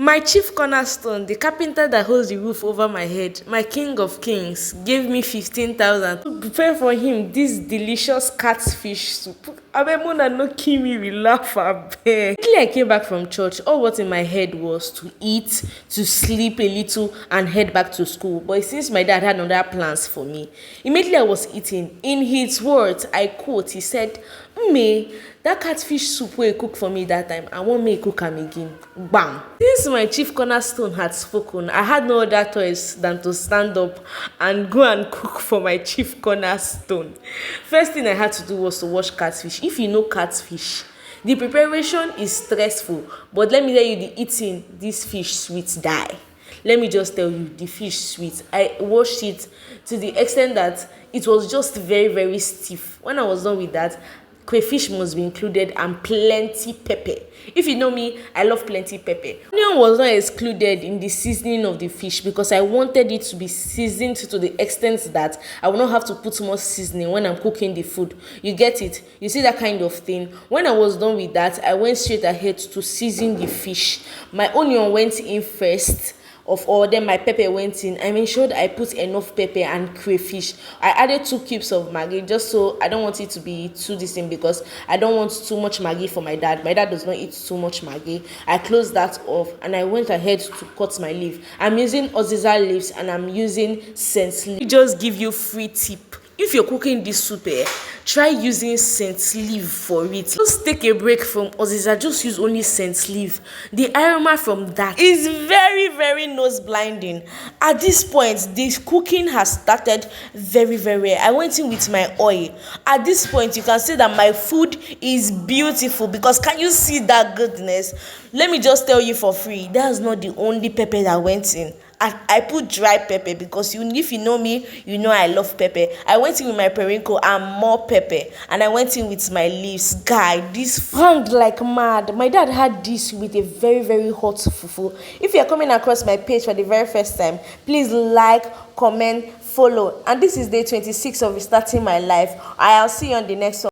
My chief cornerstone, the carpenter that holds the roof over my head, my king of kings, gave me 15,000 to prepare for him this delicious catfish soup. Abemona no kill me, we laugh abeg. Immediately I came back from church, all what in my head was to eat, to sleep a little, and head back to school. But since my dad had other plans for me, immediately I was eating. In his words, I quote, he said, "Mme, that catfish soup wey you cook for me that time, I wan make you cook am again." Bam! Since my chief cornerstone had spoken, I had no other choice than to stand up and go and cook for my chief cornerstone. First thing I had to do was to wash catfish. If you know catfish, the preparation is stressful, but let me tell you, the eating this fish sweet die. Let me just tell you, the fish sweet. I washed it to the extent that it was just very, very stiff. When I was done with that, crayfish must be included and plenty pepper. If you know me, I love plenty pepper. Onion was not excluded in the seasoning of the fish because I wanted it to be seasoned to the extent that I will not have to put more seasoning when I'm cooking the food. You get it? You see that kind of thing? When I was done with that, I went straight ahead to season the fish. My onion went in first of all, then my pepper went in. I ensured I put enough pepper and crayfish. I added 2 cubes of maggi just so I don't want it to be too distinct because I don't want too much maggi for my dad. My dad does not eat too much maggi. I closed that off and I went ahead to cut my leaf. I'm using uziza leaves and I'm using scent leaf. Just give you free tip. If you're cooking this soup, try using scent leaf for it. Just take a break from uziza, just use only scent leaf. The aroma from that is very, very nose blinding. At this point, the cooking has started very, very well. I went in with my oil. At this point, you can see that my food is beautiful because can you see that goodness? Let me just tell you for free, that's not the only pepper that went in. I put dry pepper because if you know me, you know I love pepper. I went in with my periwinkle and more pepper, and I went in with my leaves. Guy, this hung like mad. My dad had this with a very, very hot fufu. If you're coming across my page for the very first time, please like, comment, follow. And this is day 26 of restarting my life. I'll see you on the next one.